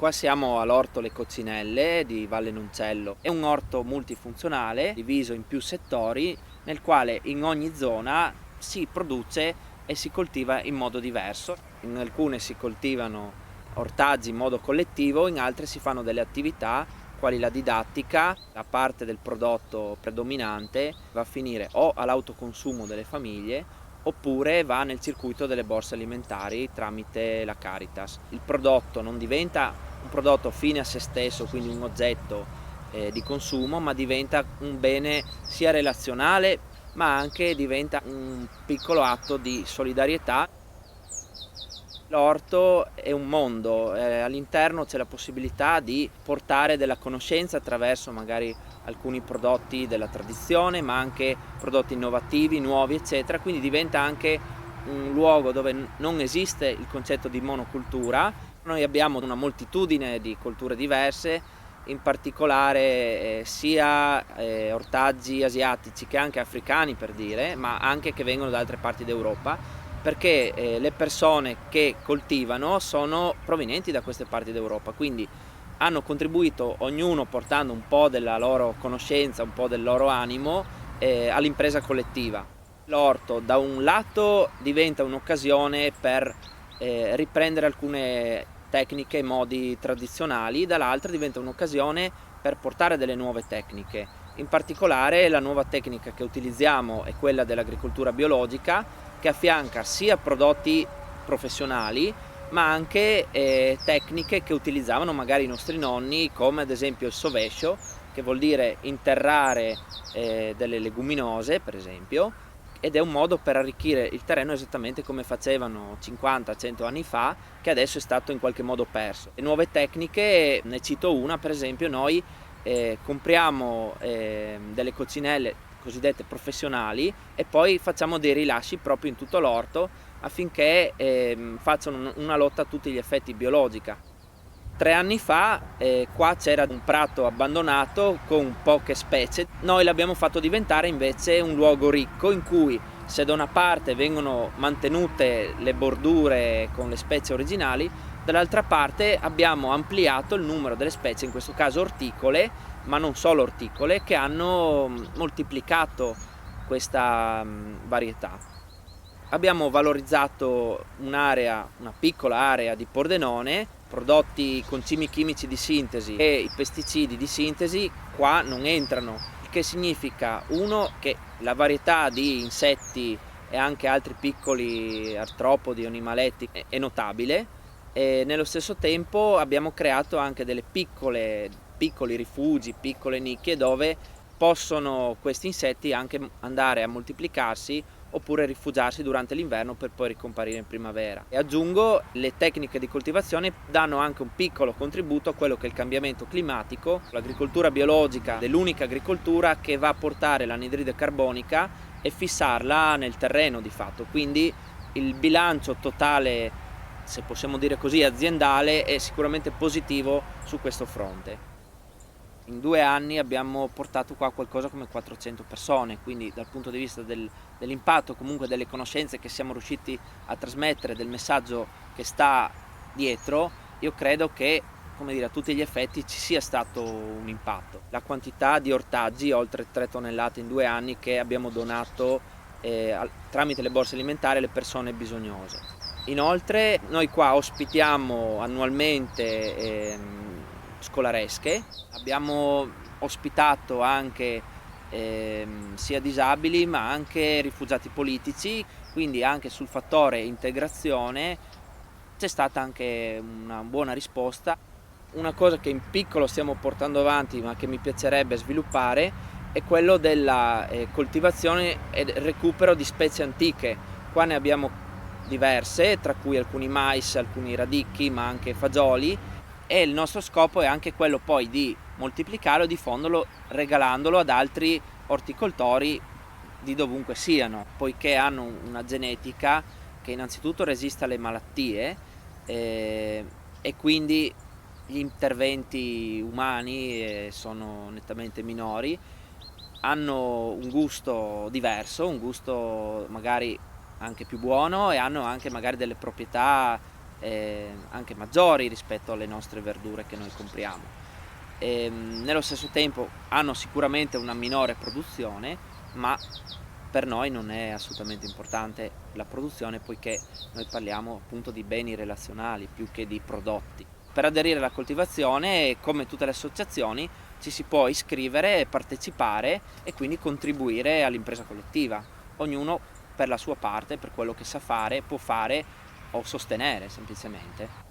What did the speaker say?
Qua siamo all'orto Le Coccinelle di Valle Noncello. È un orto multifunzionale diviso in più settori nel quale in ogni zona si produce e si coltiva in modo diverso. In alcune si coltivano ortaggi in modo collettivo, in altre si fanno delle attività quali la didattica. La parte del prodotto predominante va a finire o all'autoconsumo delle famiglie oppure va nel circuito delle borse alimentari tramite la Caritas. Il prodotto non diventa un prodotto fine a se stesso, quindi un oggetto di consumo, ma diventa un bene sia relazionale, ma anche diventa un piccolo atto di solidarietà. L'orto è un mondo, all'interno c'è la possibilità di portare della conoscenza attraverso magari alcuni prodotti della tradizione, ma anche prodotti innovativi, nuovi, eccetera, quindi diventa anche un luogo dove non esiste il concetto di monocultura. Noi abbiamo una moltitudine di colture diverse, in particolare sia ortaggi asiatici che anche africani, per dire, ma anche che vengono da altre parti d'Europa, perché le persone che coltivano sono provenienti da queste parti d'Europa, quindi hanno contribuito ognuno portando un po' della loro conoscenza, un po' del loro animo all'impresa collettiva. L'orto da un lato diventa un'occasione per riprendere alcune tecniche e modi tradizionali, dall'altra diventa un'occasione per portare delle nuove tecniche. In particolare la nuova tecnica che utilizziamo è quella dell'agricoltura biologica, che affianca sia prodotti professionali ma anche tecniche che utilizzavano magari i nostri nonni, come ad esempio il sovescio, che vuol dire interrare delle leguminose, per esempio, ed è un modo per arricchire il terreno esattamente come facevano 50-100 anni fa, che adesso è stato in qualche modo perso. Le nuove tecniche, ne cito una, per esempio noi compriamo delle coccinelle cosiddette professionali e poi facciamo dei rilasci proprio in tutto l'orto affinché facciano una lotta a tutti gli effetti biologica. 3 anni fa qua c'era un prato abbandonato con poche specie, noi l'abbiamo fatto diventare invece un luogo ricco in cui, se da una parte vengono mantenute le bordure con le specie originali, dall'altra parte abbiamo ampliato il numero delle specie, in questo caso orticole, ma non solo orticole, che hanno moltiplicato questa varietà. Abbiamo valorizzato un'area, una piccola area di Pordenone, prodotti con concimi chimici di sintesi e i pesticidi di sintesi qua non entrano, il che significa, uno, che la di insetti e anche altri piccoli artropodi o animaletti è notabile, e nello stesso tempo abbiamo creato anche delle piccoli rifugi, piccole nicchie dove possono questi insetti anche andare a moltiplicarsi oppure rifugiarsi durante l'inverno per poi ricomparire in primavera. E aggiungo, le tecniche di coltivazione danno anche un piccolo contributo a quello che è il cambiamento climatico. L'agricoltura biologica è l'unica agricoltura che va a portare l'anidride carbonica e fissarla nel terreno di fatto, quindi il bilancio totale, se possiamo dire così, aziendale è sicuramente positivo su questo fronte. In 2 anni abbiamo portato qua qualcosa come 400 persone, quindi dal punto di vista dell'impatto, comunque delle conoscenze che siamo riusciti a trasmettere, del messaggio che sta dietro, io credo che, come dire, a tutti gli effetti ci sia stato un impatto. La quantità di ortaggi, oltre 3 tonnellate in 2 anni, che abbiamo donato tramite le borse alimentari alle persone bisognose. Inoltre noi qua ospitiamo annualmente scolaresche, abbiamo ospitato anche sia disabili ma anche rifugiati politici, quindi anche sul fattore integrazione c'è stata anche una buona risposta. Una cosa che in piccolo stiamo portando avanti ma che mi piacerebbe sviluppare è quello della coltivazione e recupero di specie antiche. Qua ne abbiamo diverse, tra cui alcuni mais, alcuni radicchi ma anche fagioli, e il nostro scopo è anche quello poi di moltiplicarlo, diffonderlo, regalandolo ad altri orticoltori di dovunque siano, poiché hanno una genetica che innanzitutto resiste alle malattie e quindi gli interventi umani sono nettamente minori, hanno un gusto diverso, un gusto magari anche più buono, e hanno anche magari delle proprietà anche maggiori rispetto alle nostre verdure che noi compriamo. Nello stesso tempo hanno sicuramente una minore produzione, ma per noi non è assolutamente importante la produzione, poiché noi parliamo appunto di beni relazionali più che di prodotti. Per aderire alla coltivazione, come tutte le associazioni, ci si può iscrivere, partecipare e quindi contribuire all'impresa collettiva, ognuno per la sua parte, per quello che sa fare, può fare o sostenere semplicemente.